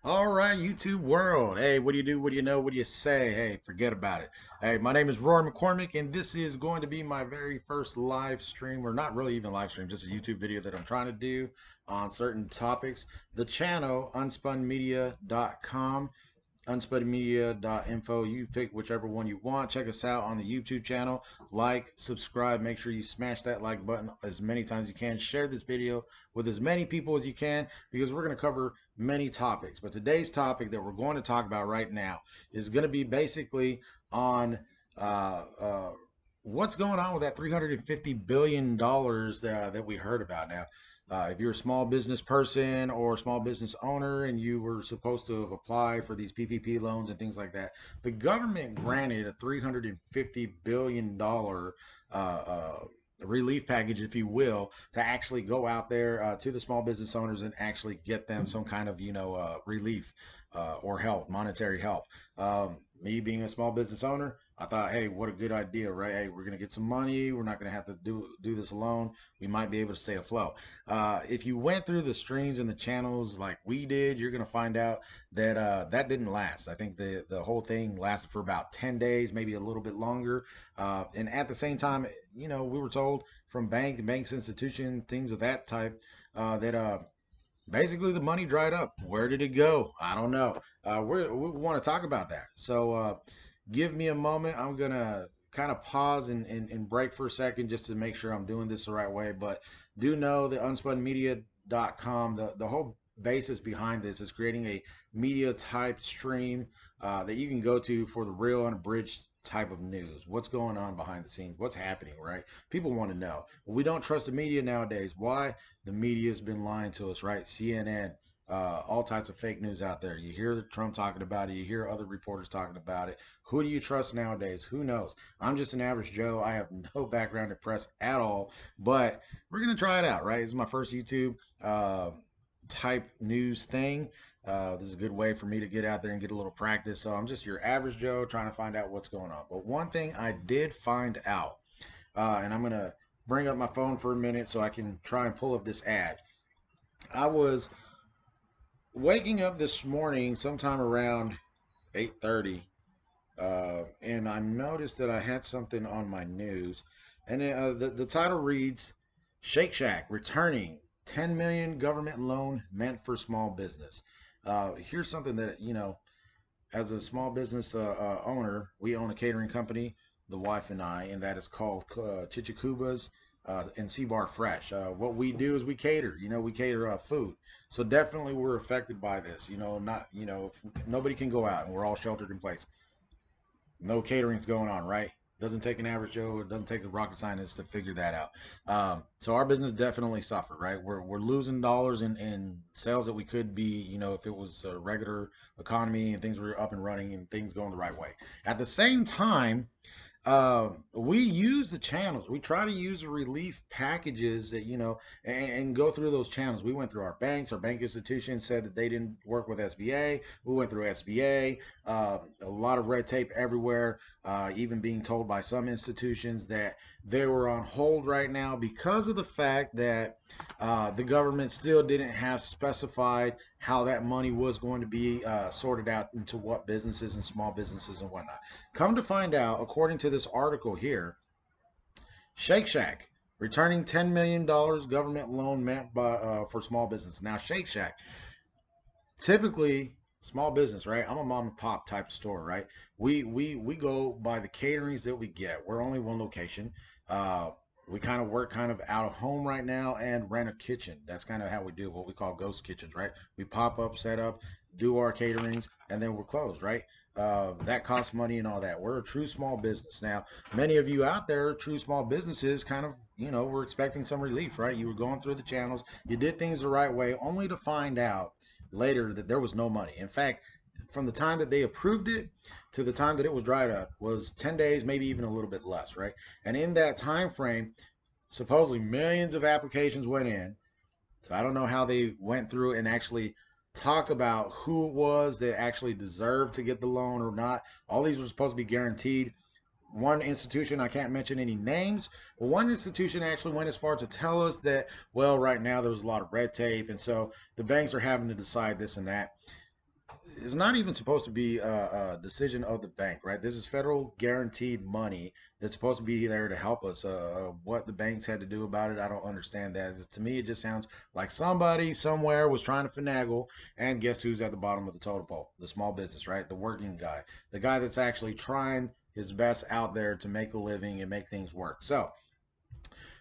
All right, YouTube world. Hey, what do you do? What do you know? What do you say? Hey, forget about it. Hey, my name is Rory McCormick, and this is going to be my very first live stream, or not really even live stream, just a YouTube video that I'm trying to do on certain topics. The channel, UnSpun-Media.com, unspudmedia.info. You pick whichever one you want. Check us out on the YouTube channel. Like, subscribe. Make sure you smash that like button as many times as you can. Share this video with as many people as you can because we're going to cover many topics. But today's topic that we're going to talk about right now is going to be basically on uh, what's going on with that $350 billion that we heard about. Now, if you're a small business person or a small business owner and you were supposed to have applied for these PPP loans and things like that, the government granted a $350 billion relief package, if you will, to actually go out there to the small business owners and actually get them some kind of, relief or help, monetary help. Me being a small business owner, I thought, hey, what a good idea, right? Hey, we're gonna get some money. We're not gonna have to do this alone. We might be able to stay afloat. If you went through the streams and the channels like we did, you're gonna find out that that didn't last. I think the whole thing lasted for about 10 days, maybe a little bit longer. And at the same time, we were told from banks, institution, things of that type, that basically the money dried up. Where did it go? I don't know. We want to talk about that. So give me a moment. I'm gonna kind of pause and break for a second just to make sure I'm doing this the right way. But do know that unspunmedia.com, the whole basis behind this is creating a media type stream that you can go to for the real unabridged type of news. What's going on behind the scenes? What's happening, right? People want to know. We don't trust the media nowadays. Why? The media has been lying to us, right? CNN, all types of fake news out there. You hear Trump talking about it. You hear other reporters talking about it. Who do you trust nowadays? Who knows? I'm just an average Joe. I have no background in press at all, but we're gonna try it out, right? It's my first YouTube type news thing. This is a good way for me to get out there and get a little practice. So I'm just your average Joe trying to find out what's going on. But one thing I did find out, and I'm gonna bring up my phone for a minute so I can try and pull up this ad. I was waking up this morning sometime around 8:30, and I noticed that I had something on my news, and the title reads, "Shake Shack returning 10 million government loan meant for small business." Here's something that as a small business owner, we own a catering company, the wife and I, and that is called Chichicubas and Sea Bar Fresh. What we do is we cater. We cater food. So definitely we're affected by this. Not if nobody can go out and we're all sheltered in place. No catering's going on, right? Doesn't take an average Joe. It doesn't take a rocket scientist to figure that out. So our business definitely suffered, right? We're losing dollars in sales that we could be, if it was a regular economy and things were up and running and things going the right way. At the same time, we use the channels. We try to use the relief packages that, and go through those channels. We went through our banks. Our bank institution said that they didn't work with SBA. We went through SBA. A lot of red tape everywhere. Even being told by some institutions that they were on hold right now because of the fact that the government still didn't have specified how that money was going to be sorted out into what businesses and small businesses and whatnot. Come to find out, according to this article here, Shake Shack returning $10 million government loan meant for small business. Now, Shake Shack, typically small business, right? I'm a mom and pop type store, right? We go by the caterings that we get. We're only one location. We kind of work kind of out of home right now and rent a kitchen. That's kind of how we do what we call ghost kitchens, right? We pop up, set up, do our caterings, and then we're closed, right? That costs money and all that. We're a true small business. Now, many of you out there, true small businesses, kind of, we're expecting some relief, right? You were going through the channels, you did things the right way, only to find out later that there was no money. In fact, from the time that they approved it to the time that it was dried up was 10 days, maybe even a little bit less, right? And in that time frame, supposedly millions of applications went in. So I don't know how they went through and actually talked about who it was that actually deserved to get the loan or not. All these were supposed to be guaranteed. One institution, I can't mention any names, but one institution actually went as far to tell us that, well, right now there's a lot of red tape, and so the banks are having to decide this and that. it's not even supposed to be a decision of the bank, right? This is federal guaranteed money that's supposed to be there to help us. What the banks had to do about it, I don't understand that. To me, it just sounds like somebody somewhere was trying to finagle, and guess who's at the bottom of the totem pole? The small business, right? The working guy, the guy that's actually trying his best out there to make a living and make things work. So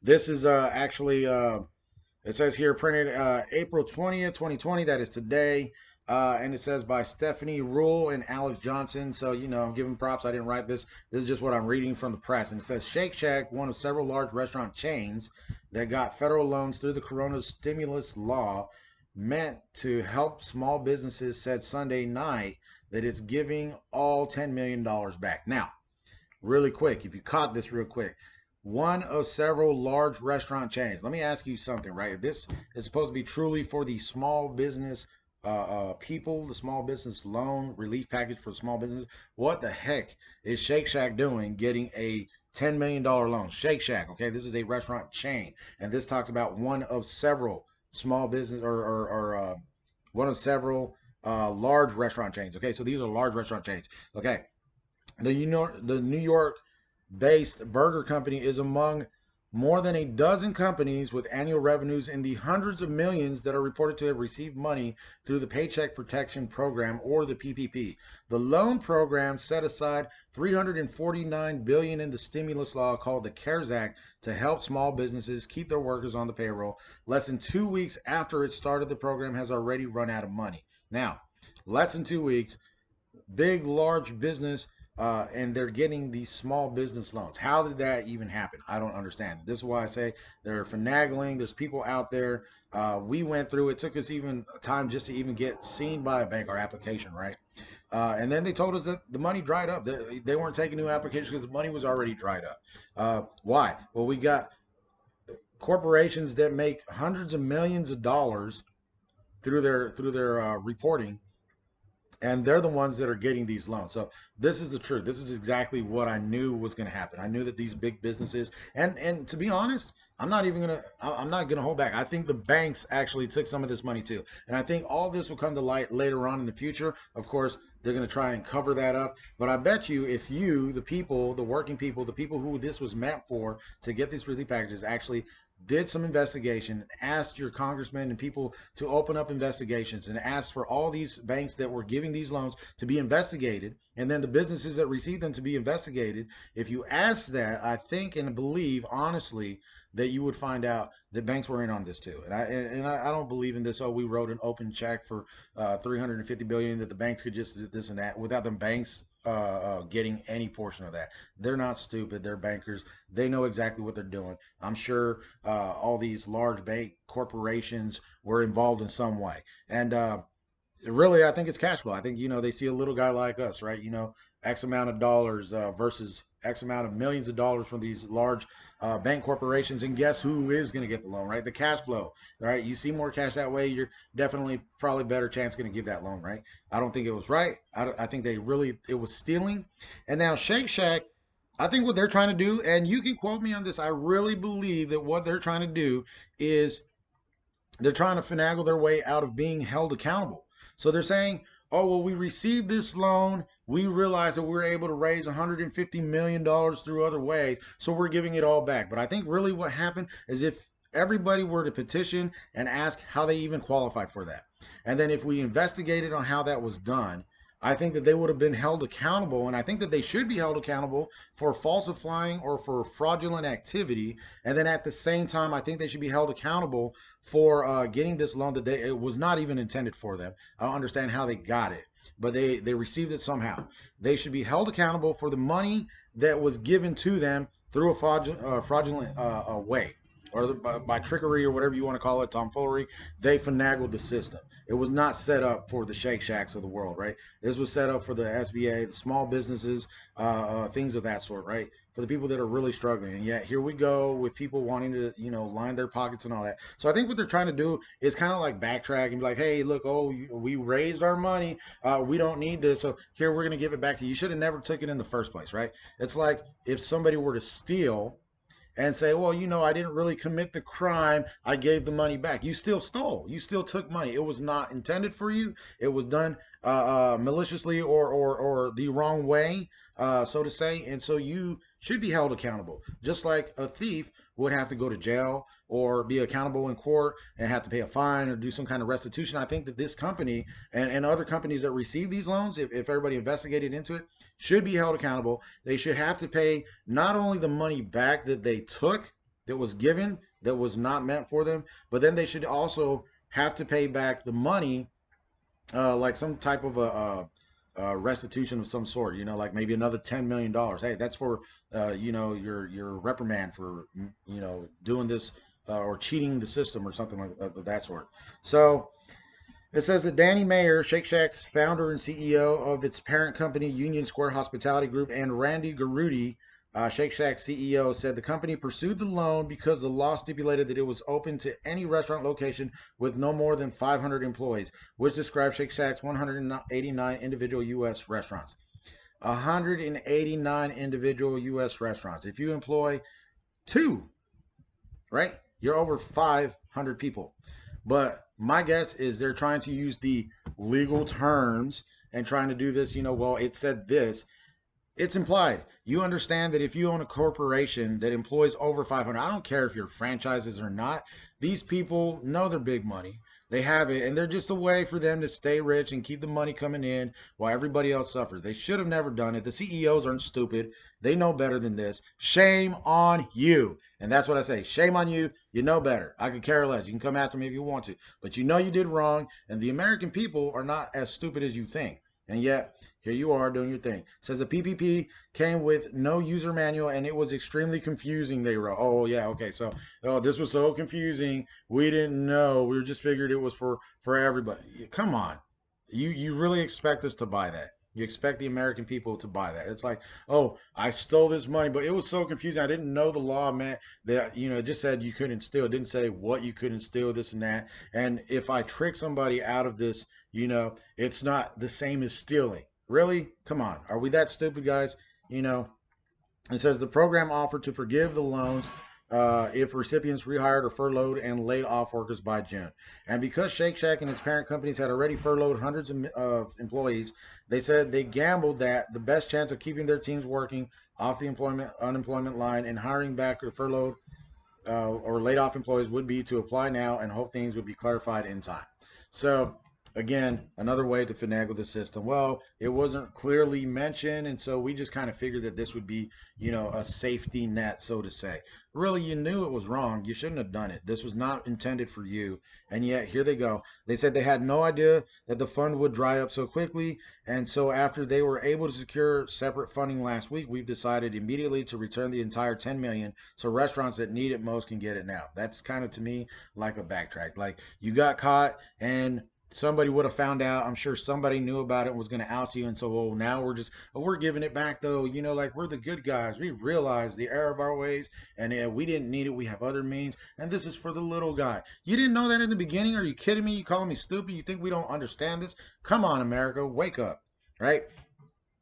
this is actually it says here printed April 20th, 2020. That is today. And it says by Stephanie Rule and Alex Johnson. So, I'm giving props. I didn't write this. This is just what I'm reading from the press. And it says Shake Shack, one of several large restaurant chains that got federal loans through the corona stimulus law meant to help small businesses, said Sunday night that it's giving all $10 million back. Now, really quick, if you caught this real quick, one of several large restaurant chains. Let me ask you something, right? If this is supposed to be truly for the small business people, the small business loan relief package for small business, what the heck is Shake Shack doing getting a $10 million loan? Shake Shack, okay, this is a restaurant chain, and this talks about one of several small business or one of several large restaurant chains. Okay, so these are large restaurant chains. Okay, the New York based burger company is among more than a dozen companies with annual revenues in the hundreds of millions that are reported to have received money through the Paycheck Protection Program, or the PPP. The loan program set aside $349 billion in the stimulus law called the CARES Act to help small businesses keep their workers on the payroll. Less than 2 weeks after it started, the program has already run out of money. Now, less than 2 weeks, big, large business, and they're getting these small business loans. How did that even happen? I don't understand. This is why I say they're finagling. There's people out there. We went through. It took us even time just to even get seen by a bank, our application, right? And then they told us that the money dried up. They weren't taking new applications because the money was already dried up. Why? Well, we got corporations that make hundreds of millions of dollars through their reporting, and they're the ones that are getting these loans. So this is the truth. This is exactly what I knew was going to happen. I knew that these big businesses, and to be honest, I'm not gonna hold back. I think the banks actually took some of this money too, and I think all this will come to light later on in the future. Of course, they're gonna try and cover that up, but I bet you if you, the people, the working people, the people who this was meant for to get these relief packages, actually did some investigation, asked your congressmen and people to open up investigations, and asked for all these banks that were giving these loans to be investigated, and then the businesses that received them to be investigated. If you ask that, I think and believe honestly that you would find out that banks were in on this too. And I don't believe in this. Oh, we wrote an open check for 350 billion that the banks could just do this and that without the banks getting any portion of that. They're not stupid. They're bankers. They know exactly what they're doing. I'm sure all these large bank corporations were involved in some way. And really, I think it's cash flow. I think, they see a little guy like us, right? X amount of dollars versus X amount of millions of dollars from these large bank corporations. And guess who is going to get the loan, right? The cash flow, right? You see more cash that way, you're definitely probably better chance going to give that loan, right? I don't think it was right. I think it was stealing. And now Shake Shack, I think what they're trying to do, and you can quote me on this, I really believe that what they're trying to do is they're trying to finagle their way out of being held accountable. So they're saying, oh, well, we received this loan. We realized that we were able to raise $150 million through other ways. So we're giving it all back. But I think really what happened is if everybody were to petition and ask how they even qualified for that. And then if we investigated on how that was done, I think that they would have been held accountable, and I think that they should be held accountable for falsifying or for fraudulent activity. And then at the same time, I think they should be held accountable for getting this loan that it was not even intended for them. I don't understand how they got it, but they received it somehow. They should be held accountable for the money that was given to them through a fraudulent way, or by trickery, or whatever you want to call it, tomfoolery. They finagled the system. It was not set up for the Shake Shacks of the world, right? This was set up for the SBA, the small businesses, things of that sort, right? For the people that are really struggling. And yet here we go with people wanting to, line their pockets and all that. So I think what they're trying to do is kind of like backtrack and be like, hey, look, oh, we raised our money. We don't need this. So here, we're going to give it back to you. You should have never took it in the first place, right? It's like if somebody were to steal and say, well, I didn't really commit the crime. I gave the money back. You still stole. You still took money. It was not intended for you. It was done maliciously or the wrong way, so to say. And so you should be held accountable, just like a thief would have to go to jail or be accountable in court and have to pay a fine or do some kind of restitution. I think that this company and other companies that receive these loans, if everybody investigated into it, should be held accountable. They should have to pay not only the money back that they took, that was given, that was not meant for them, but then they should also have to pay back the money, like some type of a restitution of some sort. Like maybe another $10 million. Hey, that's for your reprimand for doing this or cheating the system or something like that sort. So it says that Danny Mayer, Shake Shack's founder and CEO of its parent company, Union Square Hospitality Group, and Randy Garutti, Shake Shack CEO, said the company pursued the loan because the law stipulated that it was open to any restaurant location with no more than 500 employees, which describes Shake Shack's 189 individual U.S. restaurants. 189 individual U.S. restaurants. If you employ two, right, you're over 500 people. But my guess is they're trying to use the legal terms and trying to do this, well, it said this. It's implied. You understand that if you own a corporation that employs over 500, I don't care if you're franchises or not, these people know their big money. They have it, and they're just a way for them to stay rich and keep the money coming in while everybody else suffers. They should have never done it. The CEOs aren't stupid. They know better than this. Shame on you. And that's what I say. Shame on you. You know better. I could care less. You can come after me if you want to. But you know you did wrong, and the American people are not as stupid as you think. And yet, here you are doing your thing. It says the PPP came with no user manual and it was extremely confusing, they wrote. Oh, yeah, okay. So, this was so confusing. We didn't know. We just figured it was for everybody. Come on. You really expect us to buy that? You expect the American people to buy that? It's like, oh, I stole this money, but it was so confusing. I didn't know the law meant that, it just said you couldn't steal. It didn't say what you couldn't steal, this and that. And if I trick somebody out of this, it's not the same as stealing. Really? Come on. Are we that stupid, guys? It says the program offered to forgive the loans if recipients rehired or furloughed and laid off workers by June. And because Shake Shack and its parent companies had already furloughed hundreds of employees, they said they gambled that the best chance of keeping their teams working off the unemployment line and hiring back or furloughed or laid off employees would be to apply now and hope things would be clarified in time. So again, another way to finagle the system. Well, it wasn't clearly mentioned, and so we just kind of figured that this would be, a safety net, so to say. Really, you knew it was wrong. You shouldn't have done it. This was not intended for you, and yet here they go. They said they had no idea that the fund would dry up so quickly, and so after they were able to secure separate funding last week, we've decided immediately to return the entire 10 million so restaurants that need it most can get it now. That's kind of to me like a backtrack. Like you got caught and somebody would have found out. I'm sure somebody knew about it and was going to oust you. And so, now we're giving it back though. Like we're the good guys. We realize the error of our ways and we didn't need it. We have other means. And this is for the little guy. You didn't know that in the beginning? Are you kidding me? You calling me stupid? You think we don't understand this? Come on, America. Wake up. Right?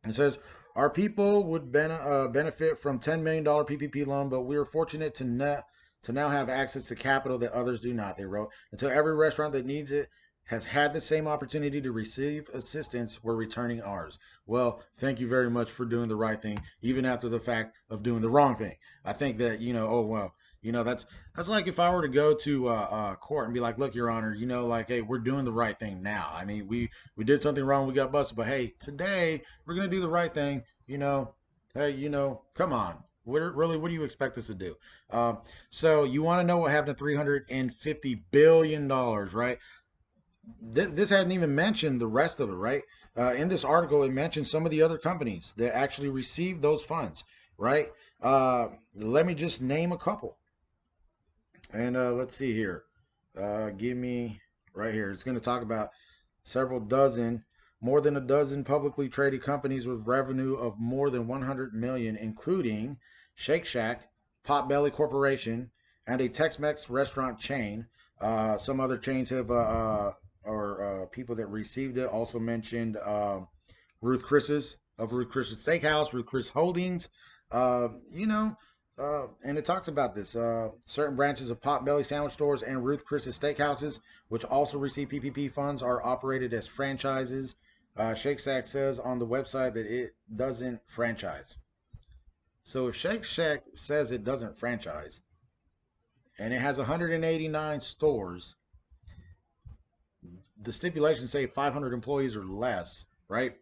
And it says, our people would benefit from $10 million PPP loan, but we are fortunate to now have access to capital that others do not, they wrote. Until every restaurant that needs it has had the same opportunity to receive assistance, we're returning ours. Well, thank you very much for doing the right thing, even after the fact of doing the wrong thing. I think that, oh, well, that's like if I were to go to court and be like, look, Your Honor, like, hey, we're doing the right thing now. I mean, we did something wrong, we got busted, but hey, today we're going to do the right thing, hey, come on. What do you expect us to do? So you want to know what happened to $350 billion, right? This hadn't even mentioned the rest of it, right? In this article, it mentioned some of the other companies that actually received those funds, right? Let me just name a couple. And let's see here. Give me right here. It's going to talk about more than a dozen publicly traded companies with revenue of more than 100 million, including Shake Shack, Potbelly Corporation, and a Tex-Mex restaurant chain. Some other chains have or people that received it also mentioned Ruth Chris's Steakhouse, Ruth Chris Holdings. You know, And it talks about this. Certain branches of Potbelly sandwich stores and Ruth Chris's steakhouses, which also receive PPP funds, are operated as franchises. Shake Shack says on the website that it doesn't franchise. So if Shake Shack says it doesn't franchise and it has 189 stores, the stipulations say 500 employees or less, right?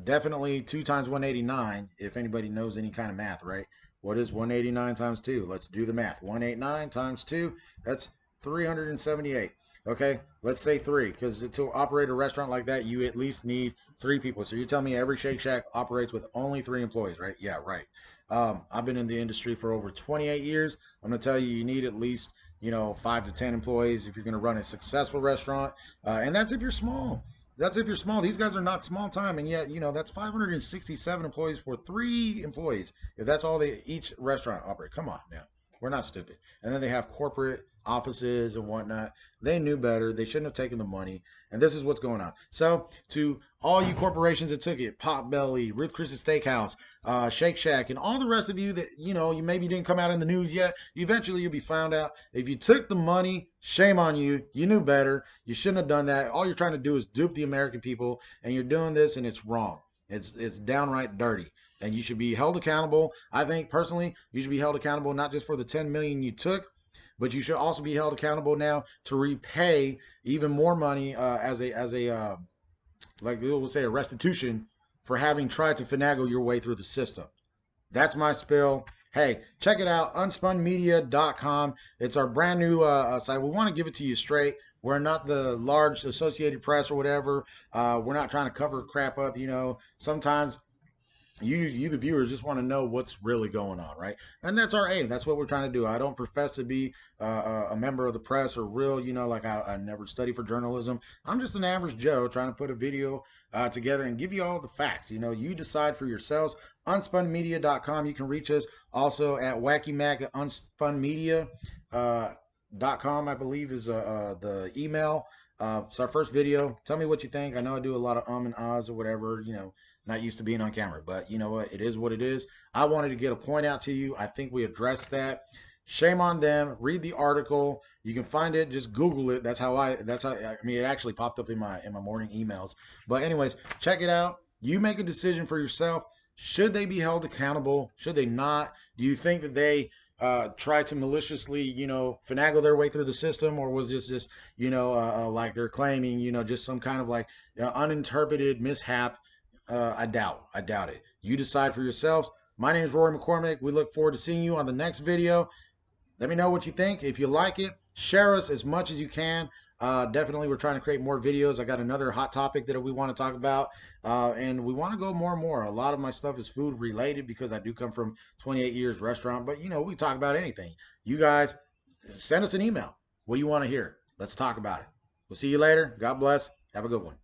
Definitely 2 times 189, if anybody knows any kind of math, right? What is 189 times 2? Let's do the math. 189 times 2, that's 378. Okay, let's say 3, because to operate a restaurant like that, you at least need 3 people. So you're telling me every Shake Shack operates with only 3 employees, right? Yeah, right. I've been in the industry for over 28 years. I'm going to tell you, you need at least, 5 to 10 employees if you're going to run a successful restaurant. And that's if you're small. That's if you're small. These guys are not small time, and yet that's 567 employees for 3 employees. If that's all they each restaurant operate, come on now, we're not stupid. And then they have corporate offices and whatnot. They knew better. They shouldn't have taken the money. And this is what's going on. So to all you corporations that took it, Potbelly, Ruth Chris's Steakhouse, Shake Shack, and all the rest of you that you maybe didn't come out in the news yet. Eventually, you'll be found out. If you took the money, shame on you. You knew better. You shouldn't have done that. All you're trying to do is dupe the American people, and you're doing this, and it's wrong. It's downright dirty, and you should be held accountable. I think personally, you should be held accountable not just for the 10 million you took, but you should also be held accountable now to repay even more money as a like we'll say a restitution for having tried to finagle your way through the system. That's my spill. Hey, check it out, unspunmedia.com. It's our brand new site. We want to give it to you straight. We're not the large Associated Press or whatever. We're not trying to cover crap up. Sometimes you the viewers just want to know what's really going on, right? And that's our aim. That's what we're trying to do. I don't profess to be a member of the press or real, like I never study for journalism. I'm just an average Joe trying to put a video together and give you all the facts. You decide for yourselves. Unspunmedia.com. You can reach us also at WackyMac at unspunmedia. .com, I believe, is the email. It's our first video. Tell me what you think. I know I do a lot of and ahs or whatever, not used to being on camera, but you know what? It is what it is. I wanted to get a point out to you. I think we addressed that. Shame on them. Read the article. You can find it. Just Google it. I mean, it actually popped up in my morning emails. But anyways, check it out. You make a decision for yourself. Should they be held accountable? Should they not? Do you think that they try to maliciously, finagle their way through the system, or was this just, like they're claiming, just some kind of like uninterpreted mishap? I doubt it. You decide for yourselves. My name is Rory McCormick. We look forward to seeing you on the next video. Let me know what you think. If you like it, share us as much as you can. Definitely, we're trying to create more videos. I got another hot topic that we want to talk about, and we want to go more and more. A lot of my stuff is food related because I do come from 28 years restaurant, but we talk about anything. You guys, send us an email. What do you want to hear? Let's talk about it. We'll see you later. God bless. Have a good one.